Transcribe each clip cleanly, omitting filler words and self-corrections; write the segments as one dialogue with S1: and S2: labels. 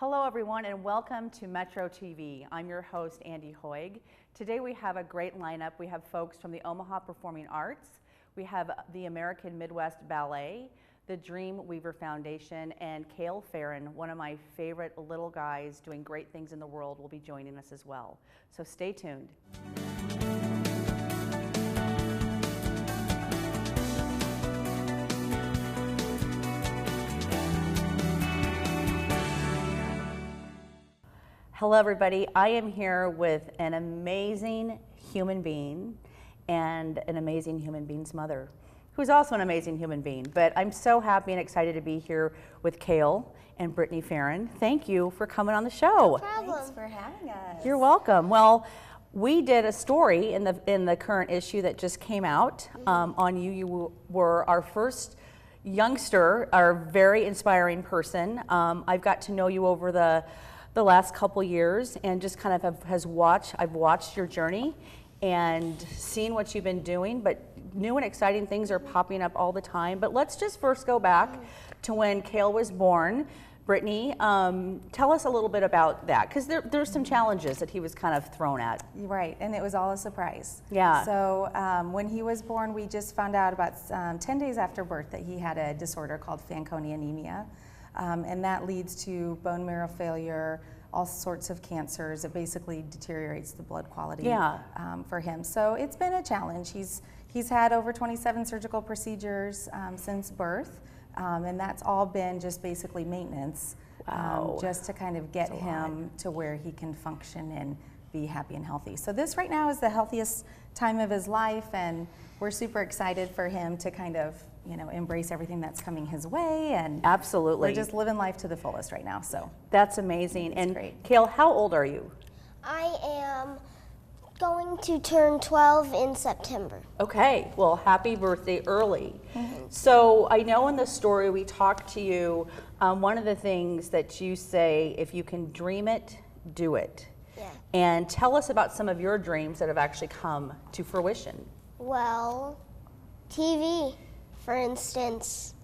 S1: Hello everyone and welcome to Metro TV. I'm your host Andy Hoig. Today we have a great lineup. We have folks from the Omaha Performing Arts, we have the American Midwest Ballet, the Dream Weaver Foundation, and Cale Farron, one of my favorite little guys doing great things in the world, will be joining us as well. So stay tuned. Hello everybody, I am here with an amazing human being and an amazing human being's mother, who's also an amazing human being. But I'm so happy and excited to be here with Cale and Brittany Farron. Thank you for coming on the show.
S2: No problem.
S3: Thanks for having us.
S1: You're welcome. Well, we did a story in the current issue that just came out on you. You were our first youngster, our very inspiring person. I've got to know you over the last couple years and just kind of I've watched your journey and seen what you've been doing, but new and exciting things are popping up all the time. But let's just first go back to when Cale was born. Brittany, tell us a little bit about that, because there's some challenges that he was kind of thrown at.
S3: Right, and it was all a surprise.
S1: Yeah.
S3: So when he was born, we just found out about 10 days after birth that he had a disorder called Fanconi anemia. And that leads to bone marrow failure, all sorts of cancers. It basically deteriorates the blood quality for him. So it's been a challenge. He's had over 27 surgical procedures since birth, and that's all been just basically maintenance, just to kind of get him to where he can function and be happy and healthy. So this right now is the healthiest time of his life, and we're super excited for him to kind of, you know, embrace everything that's coming his way, and
S1: absolutely,
S3: we're just living life to the fullest right now. So
S1: that's amazing.
S3: And great.
S1: Cale, how old are you?
S2: I am going to turn 12 in September.
S1: Okay, well, happy birthday early. So I know in the story we talked to you, one of the things that you say, if you can dream it, do it.
S2: Yeah.
S1: And tell us about some of your dreams that have actually come to fruition.
S2: Well, TV, for instance,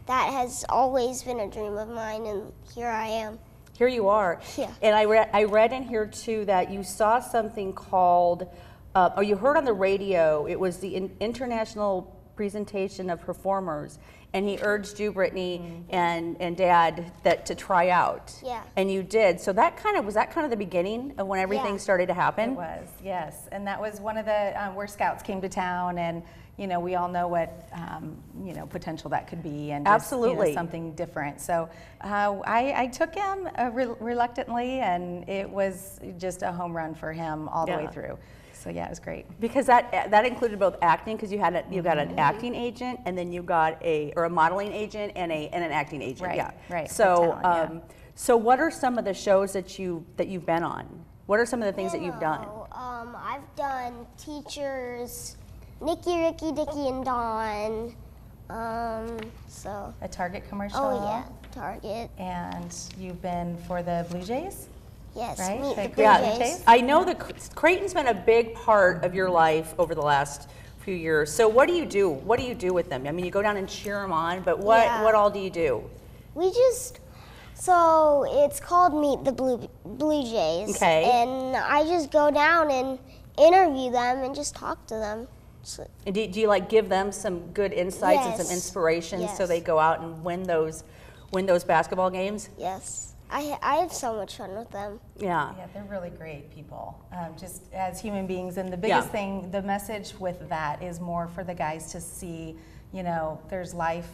S2: that has always been a dream of mine, and here I am.
S1: Here you are.
S2: Yeah.
S1: And I read in here too that you saw something called, or you heard on the radio, it was the International Presentation of Performers, and he urged you, Brittany, and Dad, to try out.
S2: Yeah.
S1: And you did. So was that kind of the beginning of when everything started to happen?
S3: It was, yes. And that was one of the where scouts came to town, and you know, we all know what you know, potential that could be, and just,
S1: absolutely,
S3: you know, something different. So I took him reluctantly, and it was just a home run for him all the way through. So yeah, it was great.
S1: Because that included both acting, because you got an acting agent, and then you got a modeling agent and an acting agent.
S3: Right.
S1: Yeah.
S3: Right.
S1: So
S3: Talent,
S1: so what are some of the shows that you've been on? What are some of the things that you've done?
S2: I've done Teachers, Nicky, Ricky, Dicky, and Dawn. So.
S3: A Target commercial.
S2: Oh yeah, Target.
S3: And you've been for the Blue Jays.
S2: Yes,
S3: right?
S2: Meet the
S3: Yeah.
S2: Blue Jays.
S1: I know that Creighton's been a big part of your life over the last few years. So what do you do? What do you do with them? I mean, you go down and cheer them on, but what all do you do?
S2: So it's called Meet the Blue Jays.
S1: Okay.
S2: And I just go down and interview them and just talk to them. So,
S1: And do you like give them some good insights and some inspiration so they go out and win those basketball games?
S2: Yes. I have so much fun with them.
S1: Yeah.
S3: Yeah, they're really great people, just as human beings. And the biggest thing, the message with that is more for the guys to see, you know, there's life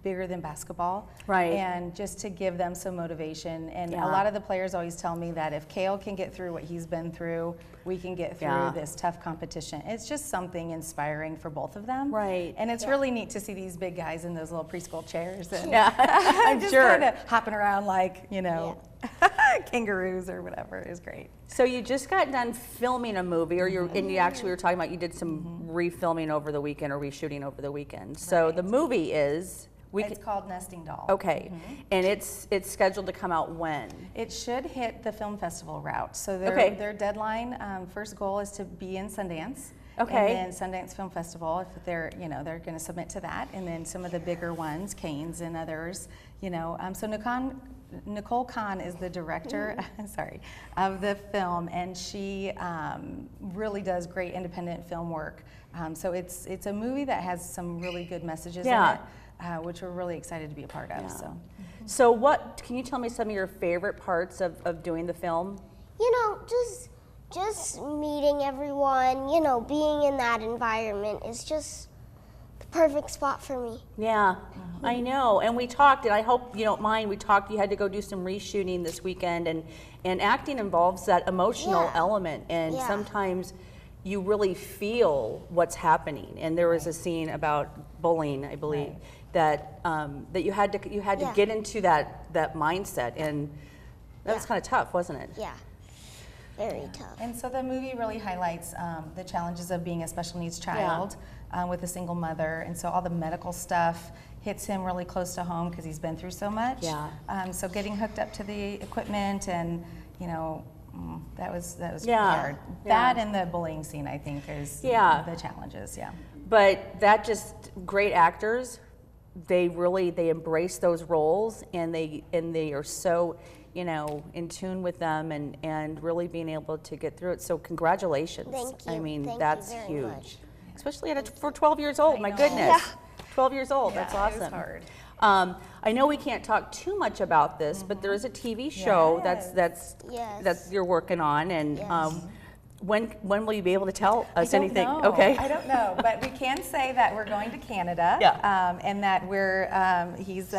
S3: bigger than basketball.
S1: Right.
S3: And just to give them some motivation. And a lot of the players always tell me that if Cale can get through what he's been through, we can get through this tough competition. It's just something inspiring for both of them.
S1: Right.
S3: And it's really neat to see these big guys in those little preschool chairs. And
S1: I'm
S3: just
S1: sure.
S3: kind of hopping around like, you know, kangaroos or whatever is great.
S1: So you just got done filming a movie, or and you actually were talking about you did some refilming over the weekend or reshooting over the weekend. So the movie is.
S3: It's called Nesting Doll.
S1: Okay, and it's scheduled to come out when?
S3: It should hit the film festival route. So their deadline, first goal is to be in Sundance.
S1: Okay.
S3: And then Sundance Film Festival, if they're going to submit to that, and then some of the bigger ones, Canes and others, so Nicole Kahn is the director, sorry, of the film, and she really does great independent film work. So it's a movie that has some really good messages in it, which we're really excited to be a part of.
S1: So what, can you tell me some of your favorite parts of doing the film?
S2: You know, just meeting everyone, you know, being in that environment is just the perfect spot for me.
S1: Yeah, I know. And we talked, and I hope you don't mind, we talked, you had to go do some reshooting this weekend, and acting involves that emotional element, and sometimes you really feel what's happening. And there was a scene about bullying, I believe, that that you had to get into that mindset, and that was kind of tough, wasn't it?
S2: Yeah. Very tough.
S3: And so the movie really highlights the challenges of being a special needs child with a single mother, and so all the medical stuff hits him really close to home because he's been through so much. So getting hooked up to the equipment, and you know, that was hard. That and the bullying scene, I think, is the challenges.
S1: But that just great actors. They embrace those roles, and they are so, you know, in tune with them, and really being able to get through it. So congratulations.
S2: Thank you.
S1: I mean,
S2: Thank
S1: that's
S2: you very
S1: huge.
S2: much.
S1: Especially for 12 years old. My goodness. 12 years old. That's awesome.
S3: It was hard.
S1: I know we can't talk too much about this, but there is a TV show that you're working on, and when will you be able to tell us anything? Okay.
S3: I don't know, but we can say that we're going to Canada, and that he's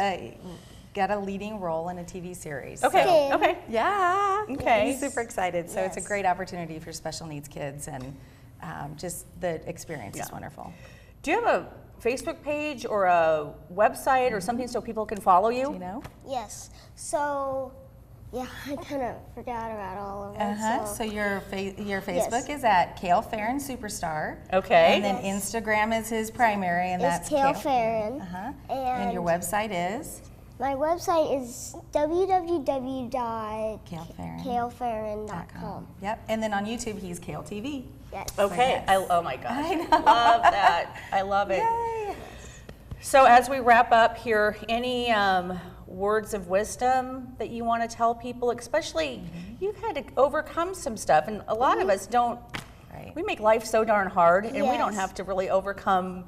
S3: got a leading role in a TV series.
S1: Okay.
S3: So,
S1: okay.
S3: Yeah.
S1: Okay.
S3: He's super excited. So it's a great opportunity for special needs kids, and just the experience is wonderful.
S1: Do you have a Facebook page or a website or something so people can follow you?
S3: Do you know?
S2: Yes. So, yeah, I kind of forgot about all of it.
S3: So your Facebook is at Cale Farron Superstar.
S1: Okay.
S3: And then Instagram is his primary, and that's
S2: Cale Farron.
S3: And your website is?
S2: My website is www.calefarron.com.
S3: Yep. And then on YouTube, he's Cale TV.
S2: Yes.
S1: Okay. Oh my gosh.
S3: I know.
S1: Love that. I love it.
S3: Yay.
S1: So as we wrap up here, any words of wisdom that you want to tell people, especially you've had to overcome some stuff, and a lot of us don't. We make life so darn hard, and we don't have to really overcome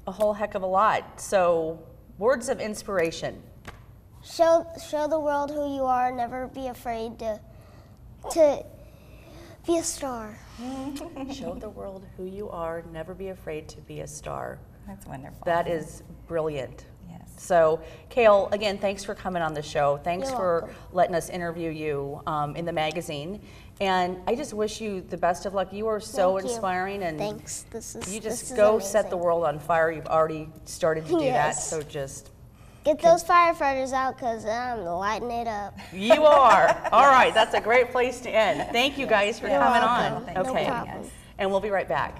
S1: a whole heck of a lot. So words of inspiration.
S2: Show the world who you are. Never be afraid to be a star.
S1: Show the world who you are. Never be afraid to be a star.
S3: That's wonderful.
S1: That is brilliant.
S3: Yes.
S1: So, Cale, again, thanks for coming on the show. Thanks
S2: You're
S1: for
S2: welcome.
S1: letting us interview you in the magazine. And I just wish you the best of luck. You are so
S2: Thank you.
S1: inspiring, and
S2: Thanks.
S1: you just
S2: this is
S1: go
S2: amazing.
S1: set the world on fire. You've already started to do that,
S2: Yes.
S1: so just
S2: Get those firefighters out, because I'm lighting it up.
S1: you are. All right, that's a great place to end. Thank you guys for
S2: You're
S1: coming
S2: welcome.
S1: on.
S2: No
S1: Okay,
S2: problem.
S1: and we'll be right back.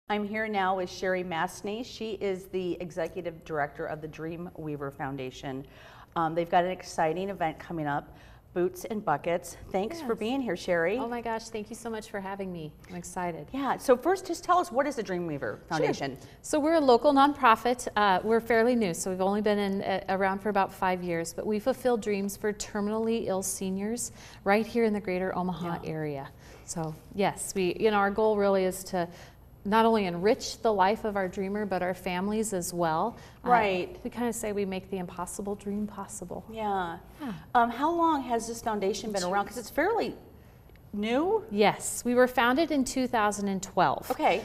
S1: I'm here now with Sherry Mastney. She is the executive director of the Dreamweaver Foundation. They've got an exciting event coming up, Boots and Buckets. Thanks for being here, Sherry.
S4: Oh my gosh, thank you so much for having me. I'm excited.
S1: Yeah, so first just tell us, what is the Dreamweaver Foundation?
S4: Sure. So we're a local nonprofit. We're fairly new, so we've only been around for about 5 years, but we fulfill dreams for terminally ill seniors right here in the greater Omaha area. So yes, our goal really is to not only enrich the life of our dreamer, but our families as well.
S1: Right.
S4: We kind of say we make the impossible dream possible.
S1: Yeah. How long has this foundation been around? Because it's fairly new.
S4: Yes, we were founded in 2012.
S1: Okay.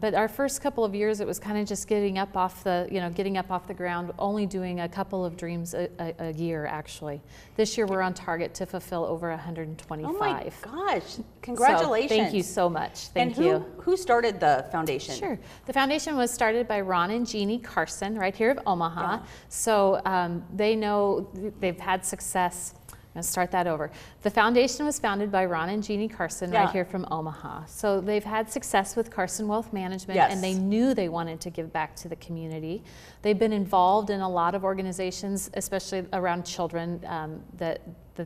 S4: But our first couple of years, it was kind of just getting up off the ground, only doing a couple of dreams a year, actually. This year, we're on target to fulfill over 125.
S1: Oh my gosh! Congratulations.
S4: So, thank you so much. Thank you.
S1: Who started the foundation?
S4: Sure. The foundation was started by Ron and Jeannie Carson, right here of Omaha.
S1: Yeah.
S4: So they know they've had success. I'm going to start that over. The foundation was founded by Ron and Jeannie Carson, right here from Omaha. So they've had success with Carson Wealth Management, and they knew they wanted to give back to the community. They've been involved in a lot of organizations, especially around children, that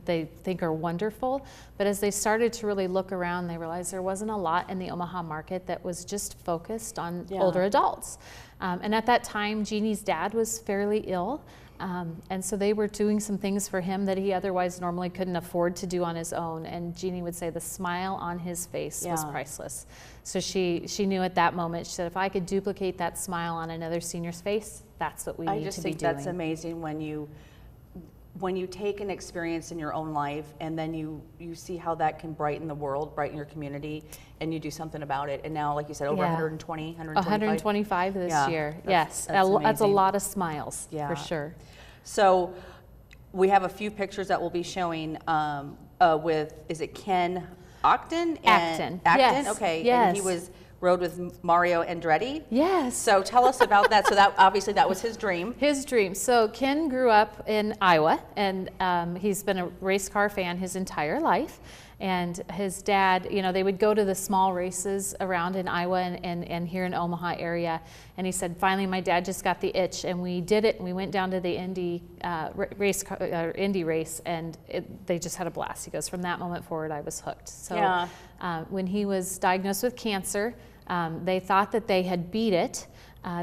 S4: they think are wonderful. But as they started to really look around, they realized there wasn't a lot in the Omaha market that was just focused on older adults. And at that time, Jeannie's dad was fairly ill. And so they were doing some things for him that he otherwise normally couldn't afford to do on his own. And Jeannie would say the smile on his face was priceless. So she knew at that moment, she said, if I could duplicate that smile on another senior's face, that's what we need to be doing.
S1: I just think that's amazing when you take an experience in your own life and then you see how that can brighten the world, brighten your community, and you do something about it. And now, like you said, over 125
S4: this year.
S1: That's
S4: That's a lot of smiles, for sure.
S1: So we have a few pictures that we'll be showing with, is it Ken Acton?
S4: Acton.
S1: Acton, okay.
S4: Yes.
S1: And he rode with Mario Andretti.
S4: Yes.
S1: So tell us about that. So that obviously that was his dream.
S4: His dream. So Ken grew up in Iowa, and he's been a race car fan his entire life. And his dad, they would go to the small races around in Iowa and here in Omaha area. And he said, finally, my dad just got the itch, and we did it. And we went down to the Indy race, and they just had a blast. He goes, from that moment forward, I was hooked. So when he was diagnosed with cancer, they thought that they had beat it.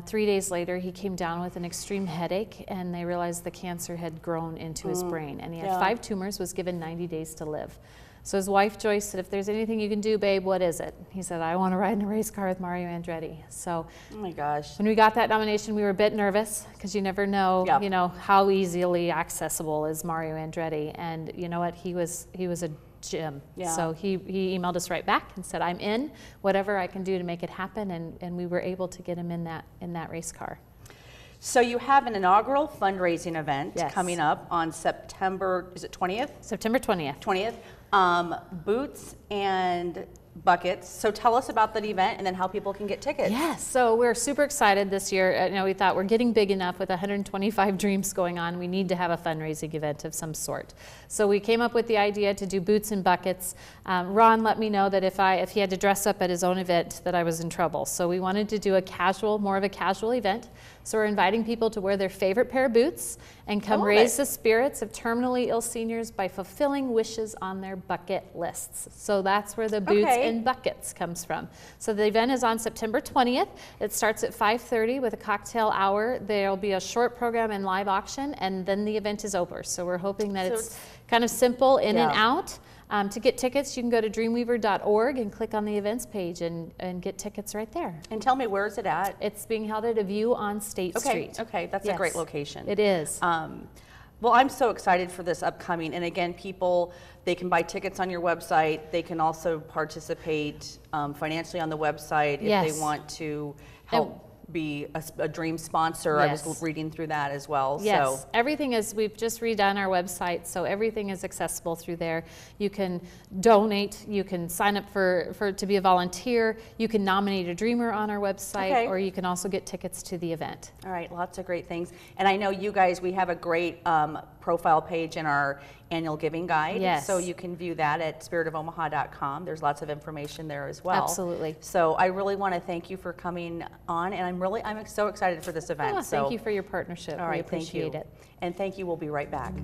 S4: 3 days later, he came down with an extreme headache, and they realized the cancer had grown into his brain. And he had 5 tumors, was given 90 days to live. So his wife, Joyce, said, if there's anything you can do, babe, what is it? He said, I want to ride in a race car with Mario Andretti. So
S1: oh my gosh.
S4: When we got that nomination, we were a bit nervous because you never know, how easily accessible is Mario Andretti. And you know what? He was a gem. Yeah. So he emailed us right back and said, I'm in, whatever I can do to make it happen. And we were able to get him in that race car.
S1: So you have an inaugural fundraising event coming up on September, is it 20th?
S4: September 20th.
S1: 20th. Boots and buckets. So tell us about that event and then how people can get tickets.
S4: Yes, so we're super excited this year. We thought we're getting big enough with 125 dreams going on. We need to have a fundraising event of some sort. So we came up with the idea to do boots and buckets. Ron let me know that if he had to dress up at his own event, that I was in trouble. So we wanted to do more of a casual event. So we're inviting people to wear their favorite pair of boots and come raise the spirits of terminally ill seniors by fulfilling wishes on their bucket lists. So that's where the boots and buckets comes from. So the event is on September 20th. It starts at 5:30 with a cocktail hour. There'll be a short program and live auction, and then the event is over. So we're hoping that it's kind of simple in and out. To get tickets, you can go to dreamweaver.org and click on the events page and get tickets right there.
S1: And tell me, where is it at?
S4: It's being held at A View on State Street.
S1: Okay, that's a great location.
S4: It is.
S1: Well, I'm so excited for this upcoming. And again, people, they can buy tickets on your website. They can also participate financially on the website if they want to help be a dream sponsor. I was reading through that as well.
S4: Yes,
S1: so
S4: everything is, we've just redone our website, so everything is accessible through there. You can donate, you can sign up to be a volunteer, you can nominate a dreamer on our website, or you can also get tickets to the event.
S1: All right, lots of great things. And I know you guys, we have a great profile page in our annual giving guide.
S4: Yes.
S1: So you can view that at spiritofomaha.com. There's lots of information there as well.
S4: Absolutely.
S1: So I really want to thank you for coming on, and I'm so excited for this event.
S4: Oh, thank you for your partnership.
S1: All right,
S4: we appreciate it.
S1: And thank you. We'll be right back.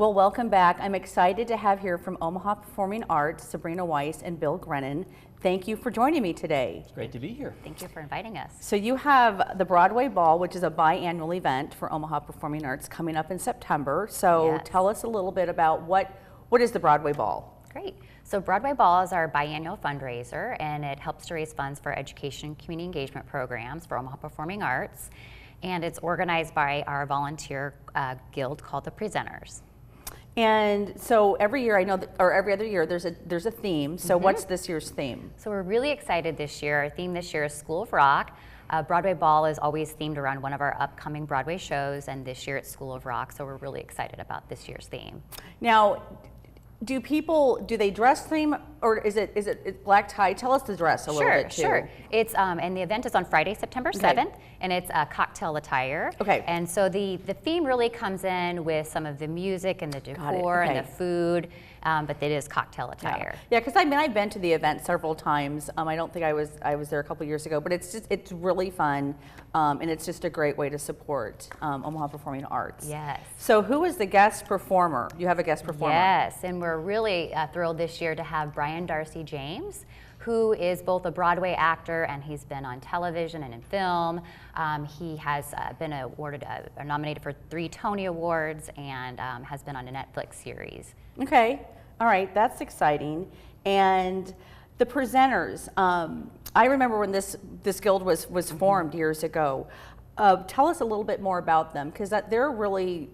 S1: Well, welcome back. I'm excited to have here from Omaha Performing Arts, Sabrina Weiss and Bill Grennan. Thank you for joining me today.
S5: It's great to be here.
S6: Thank you for inviting us.
S1: So you have the Broadway Ball, which is a biannual event for Omaha Performing Arts coming up in September. So
S6: Yes.
S1: tell us a little bit about what is the Broadway Ball?
S6: Great. So Broadway Ball is our biannual fundraiser, and it helps to raise funds for education and community engagement programs for Omaha Performing Arts. And it's organized by our volunteer guild called the Presenters.
S1: And so every year, I know, or every other year, there's a theme. So what's this year's theme?
S6: So we're really excited this year. Our theme this year is School of Rock. Broadway Ball is always themed around one of our upcoming Broadway shows, and this year it's School of Rock, so we're really excited about this year's theme.
S1: Now, do they dress theme, or is it black tie? Tell us the dress a little bit too.
S6: Sure. It's and the event is on Friday, September 7th, and it's a cocktail attire.
S1: Okay.
S6: And so the theme really comes in with some of the music and the decor and the food, but it is cocktail attire.
S1: Yeah, because I've been to the event several times. I don't think I was there a couple years ago, but it's really fun, and it's just a great way to support Omaha Performing Arts.
S6: Yes.
S1: So who is the guest performer? You have a guest performer.
S6: Yes, and we're really thrilled this year to have Brian Darcy James, who is both a Broadway actor and he's been on television and in film. He has been awarded or nominated for 3 Tony Awards and has been on a Netflix series.
S1: Okay, all right, that's exciting. And the presenters, I remember when this guild was formed years ago. Tell us a little bit more about them, because they're really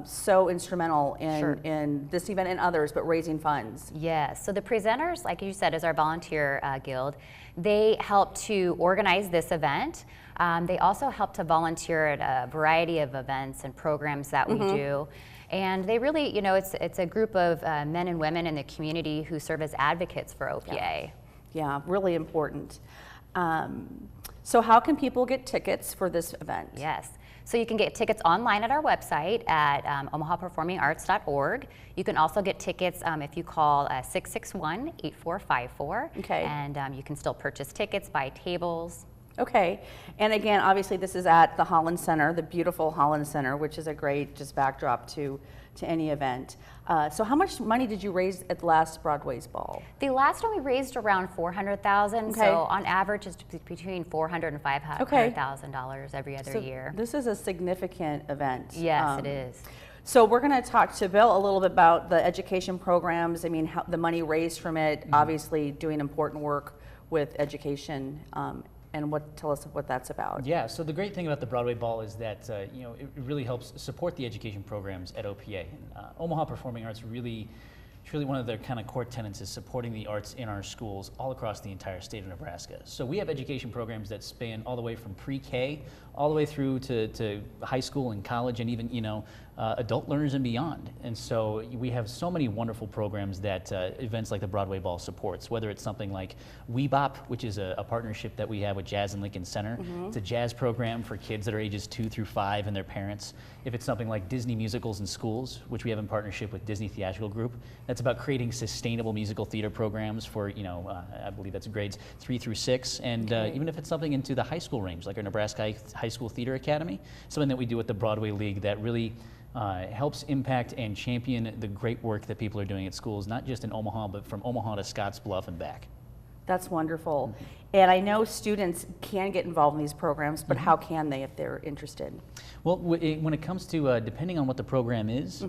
S1: so instrumental in this event and others, but raising funds.
S6: Yes, so the Presenters, like you said, is our volunteer guild. They help to organize this event. They also help to volunteer at a variety of events and programs that we do. And they really, it's a group of men and women in the community who serve as advocates for OPA.
S1: Yeah, really important. So how can people get tickets for this event?
S6: Yes. So you can get tickets online at our website at omahaperformingarts.org. You can also get tickets if you call 661-8454.
S1: Okay.
S6: And you can still purchase tickets, buy tables.
S1: Okay, and again, obviously this is at the Holland Center, the beautiful Holland Center, which is a great just backdrop to any event. So how much money did you raise at the last Broadway's Ball?
S6: The last one we raised around $400,000.
S1: Okay.
S6: So on average, it's between $400,000 and $500,000 every other
S1: So
S6: year.
S1: this is a significant event.
S6: Yes, it is.
S1: So we're going to talk to Bill a little bit about the education programs. I mean, how the money raised from it, obviously doing important work with education. And tell us what that's about.
S5: Yeah, so the great thing about the Broadway Ball is that it really helps support the education programs at OPA. And, Omaha Performing Arts really one of their kind of core tenets is supporting the arts in our schools all across the entire state of Nebraska. So we have education programs that span all the way from pre-K all the way through to high school and college, and even adult learners and beyond. And so we have so many wonderful programs that events like the Broadway Ball supports, whether it's something like WeBop, which is a partnership that we have with Jazz and Lincoln Center. It's a jazz program for kids that are ages 2 through 5 and their parents. If it's something like Disney Musicals in Schools, which we have in partnership with Disney Theatrical Group, that's about creating sustainable musical theater programs for, I believe that's grades 3 through 6. And even if it's something into the high school range, like our Nebraska High School Theater Academy, something that we do with the Broadway League that really helps impact and champion the great work that people are doing at schools, not just in Omaha, but from Omaha to Scottsbluff and back.
S1: That's wonderful. And I know students can get involved in these programs, but how can they if they're interested?
S5: Well, when it comes to, depending on what the program is,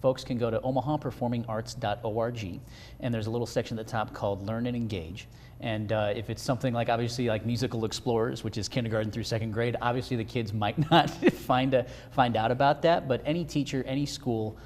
S5: folks can go to omahaperformingarts.org, and there's a little section at the top called Learn and Engage. And if it's something like, obviously, like Musical Explorers, which is kindergarten through 2nd grade, obviously the kids might not find out about that, but any teacher, any school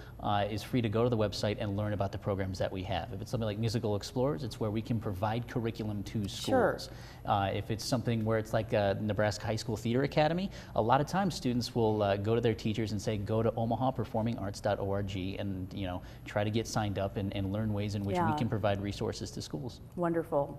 S5: is free to go to the website and learn about the programs that we have. If it's something like Musical Explorers, it's where we can provide curriculum to schools. If it's something where it's like Nebraska High School Theater Academy, a lot of times students will go to their teachers and say, go to omahaperformingarts.org and try to get signed up and learn ways in which we can provide resources to schools.
S1: Wonderful.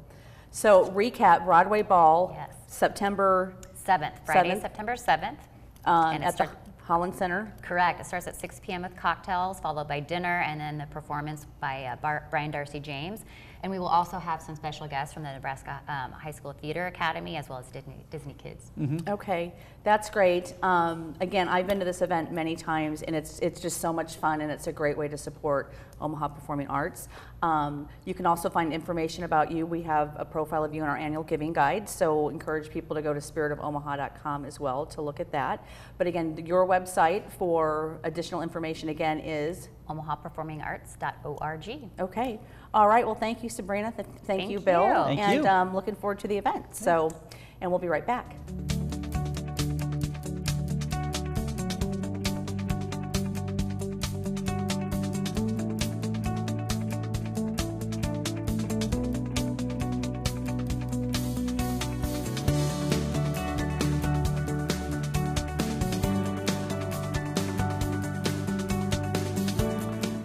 S1: So recap, Broadway Ball,
S6: Yes.
S1: September
S6: 7th, Friday, September 7th. And
S1: at the Holland Center.
S6: Correct. It starts at 6 p.m. with cocktails, followed by dinner, and then the performance by Brian Darcy James. And we will also have some special guests from the Nebraska High School Theater Academy, as well as Disney Kids.
S1: Okay, that's great. Again, I've been to this event many times, and it's just so much fun, and it's a great way to support Omaha Performing Arts. You can also find information about you. We have a profile of you in our annual giving guide, so encourage people to go to spiritofomaha.com as well to look at that. But again, your website for additional information again is
S6: omahaperformingarts.org.
S1: okay. All right. Well, thank you, Sabrina. Thank you, Bill.
S6: you.
S5: Thank
S1: and
S5: you.
S1: Looking forward to the event. So, and we'll be right back.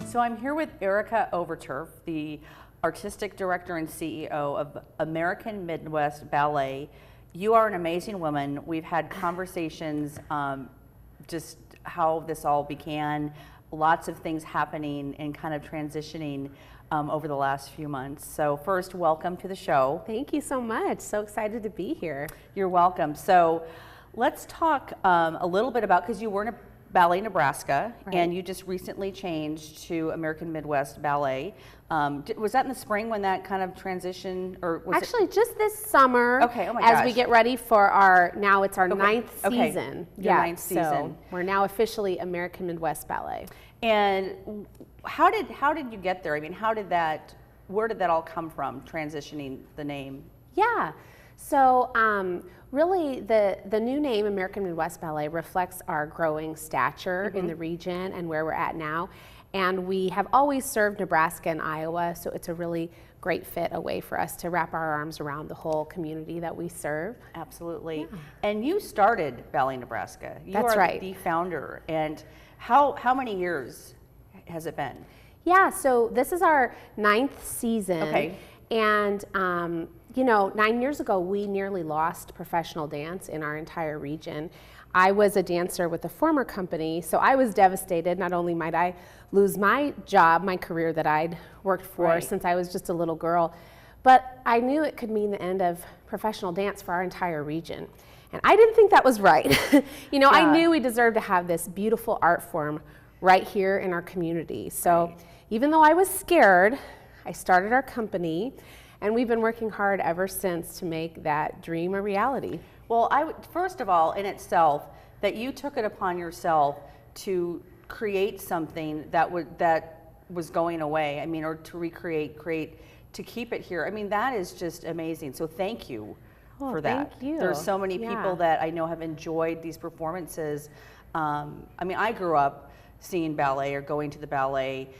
S1: So I'm here with Erica Overturf, the Artistic Director and CEO of American Midwest Ballet. You are an amazing woman. We've had conversations, just how this all began, lots of things happening and kind of transitioning over the last few months. So first, welcome to the show.
S7: Thank you so much. So excited to be here.
S1: You're welcome. So let's talk a little bit about, because you were in Ballet Nebraska,
S7: Right.
S1: and you just recently changed to American Midwest Ballet. Was that in the spring when that kind of transition, or was
S7: Actually, just this summer,
S1: Okay, oh my
S7: as we
S1: gosh.
S7: get ready for now it's our
S1: Okay,
S7: ninth
S1: okay.
S7: season.
S1: Your ninth
S7: so
S1: season.
S7: we're now officially American Midwest Ballet.
S1: And how did you get there? I mean, where did that all come from, transitioning the name?
S7: Yeah. So really, the new name American Midwest Ballet reflects our growing stature in the region and where we're at now. And we have always served Nebraska and Iowa, so it's a really great fit, a way for us to wrap our arms around the whole community that we serve.
S1: Absolutely. And you started Ballet Nebraska. You
S7: That's
S1: are
S7: right.
S1: the founder. And how many years has it been?
S7: Yeah, so this is our ninth season.
S1: Okay.
S7: And, 9 years ago, we nearly lost professional dance in our entire region. I was a dancer with a former company, so I was devastated. Not only might I lose my job, my career that I'd worked for
S1: Right.
S7: since I was just a little girl, but I knew it could mean the end of professional dance for our entire region. And I didn't think that was right. I knew we deserved to have this beautiful art form right here in our community. So even though I was scared, I started our company, and we've been working hard ever since to make that dream a reality.
S1: Well, first of all, in itself, that you took it upon yourself to create something that was going away. I mean, or to create, to keep it here. I mean, that is just amazing. So thank you for that.
S7: Thank you.
S1: There's so many people that I know have enjoyed these performances. I mean, I grew up seeing ballet or going to the ballet.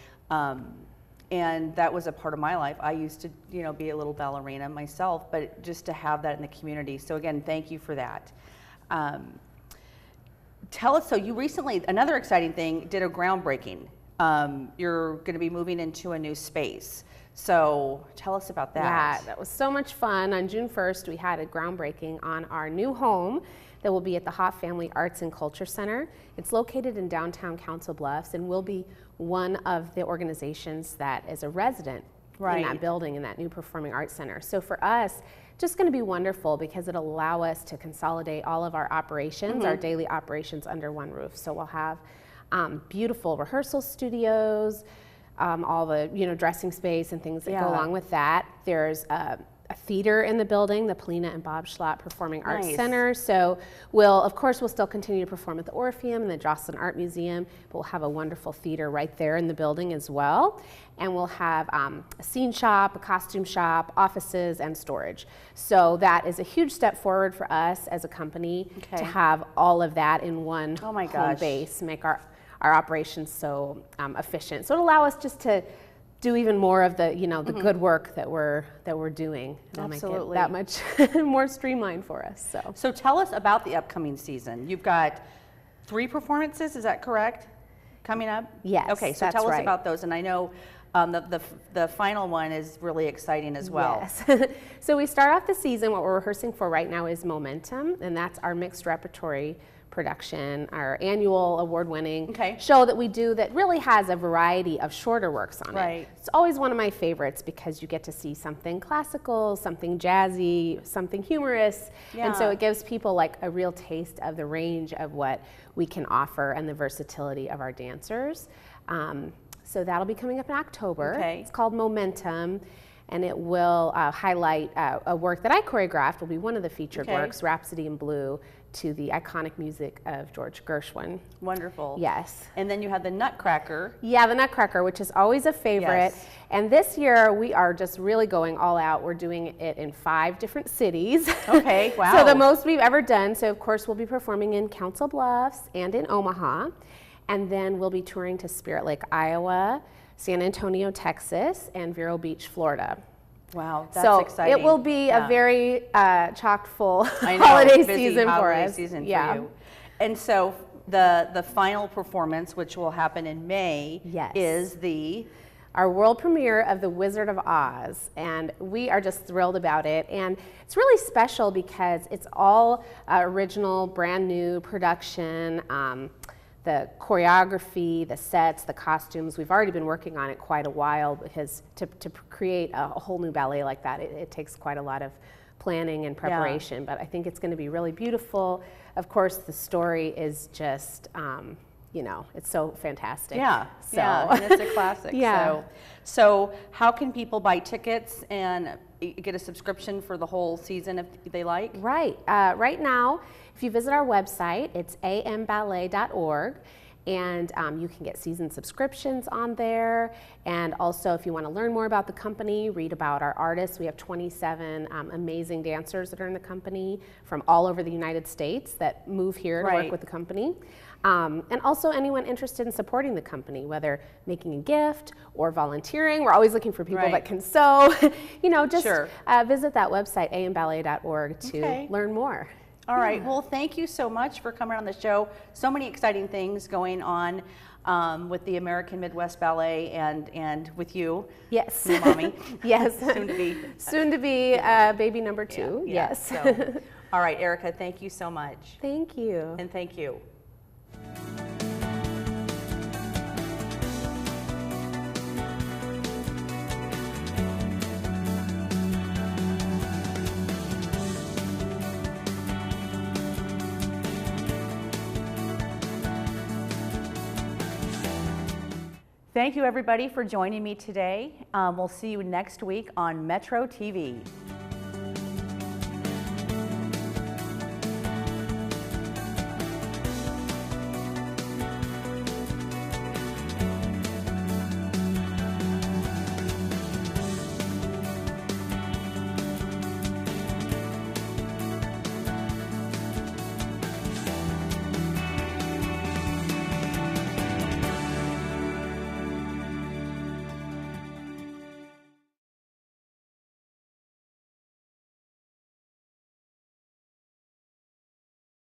S1: And that was a part of my life. I used to, be a little ballerina myself, but just to have that in the community. So again, thank you for that. Tell us, so you recently, another exciting thing, did a groundbreaking. You're going to be moving into a new space. So tell us about that.
S7: Yeah, that was so much fun. On June 1st, we had a groundbreaking on our new home that will be at the Hoff Family Arts and Culture Center. It's located in downtown Council Bluffs and will be one of the organizations that is a resident in that building, in that new Performing Arts Center. So for us, just going to be wonderful because it'll allow us to consolidate all of our operations, our daily operations under one roof. So we'll have beautiful rehearsal studios, all the dressing space and things that go along with that. There's a theater in the building, the Polina and Bob Schlatt Performing Arts Center. So we'll still continue to perform at the Orpheum and the Jocelyn Art Museum, but we'll have a wonderful theater right there in the building as well. And we'll have a scene shop, a costume shop, offices, and storage. So that is a huge step forward for us as a company to have all of that in one home base, make our operations so efficient. So it'll allow us just to do even more of the the good work that we're doing. It'll make it that much more streamlined for us.
S1: So tell us about the upcoming season. You've got 3 performances, is that correct? Coming up?
S7: Yes.
S1: Okay, so tell us about those. And I know the final one is really exciting as well.
S7: Yes. So we start off the season, what we're rehearsing for right now is Momentum, and that's our mixed repertory production, our annual award-winning
S1: Okay.
S7: show that we do that really has a variety of shorter works on
S1: Right.
S7: it. It's always one of my favorites because you get to see something classical, something jazzy, something humorous, and so
S1: Yeah.
S7: it gives people like a real taste of the range of what we can offer and the versatility of our dancers. So that'll be coming up in October.
S1: Okay.
S7: It's called Momentum, and it will highlight a work that I choreographed, will be one of the featured
S1: Okay.
S7: works, Rhapsody in Blue, to the iconic music of George Gershwin.
S1: Wonderful.
S7: Yes.
S1: And then you had the Nutcracker.
S7: Yeah, the Nutcracker, which is always a favorite.
S1: Yes.
S7: And this year we are just really going all out. We're doing it in 5 different cities.
S1: Okay, wow.
S7: So the most we've ever done. So of course we'll be performing in Council Bluffs and in Omaha. And then we'll be touring to Spirit Lake, Iowa, San Antonio, Texas, and Vero Beach, Florida.
S1: Wow, that's
S7: So
S1: exciting.
S7: it will be
S1: Yeah.
S7: a very chock full
S1: I know,
S7: holiday
S1: busy
S7: season for
S1: holiday
S7: us.
S1: season for
S7: Yeah.
S1: you. And so the final performance, which will happen in May,
S7: Yes.
S1: is the
S7: Our world premiere of The Wizard of Oz, and we are just thrilled about it. And it's really special because it's all original, brand new production. The choreography, the sets, the costumes, we've already been working on it quite a while because to create a whole new ballet like that, it takes quite a lot of planning and preparation, but I think it's going to be really beautiful. Of course, the story is just, you know, it's so fantastic.
S1: Yeah,
S7: So.
S1: yeah, and it's a classic.
S7: Yeah.
S1: So how can people buy tickets and get a subscription for the whole season if they like?
S7: Right. Right now, if you visit our website, it's amballet.org, and you can get season subscriptions on there. And also, if you want to learn more about the company, read about our artists. We have 27 amazing dancers that are in the company from all over the United States that move here to
S1: Right.
S7: work with the company. And also anyone interested in supporting the company, whether making a gift or volunteering. We're always looking for people
S1: Right.
S7: that can sew. You know, just
S1: Sure.
S7: visit that website, amballet.org, to
S1: Okay.
S7: learn more.
S1: All right, well, thank you so much for coming on the show. So many exciting things going on with the American Midwest Ballet and with you.
S7: Yes.
S1: New mommy.
S7: Yes.
S1: Soon to be.
S7: Soon to be baby number 2.
S1: Yeah,
S7: Yes.
S1: so, all right, Erica, thank you so much.
S7: Thank you.
S1: And thank you. Thank you, everybody, for joining me today. We'll see you next week on Metro TV.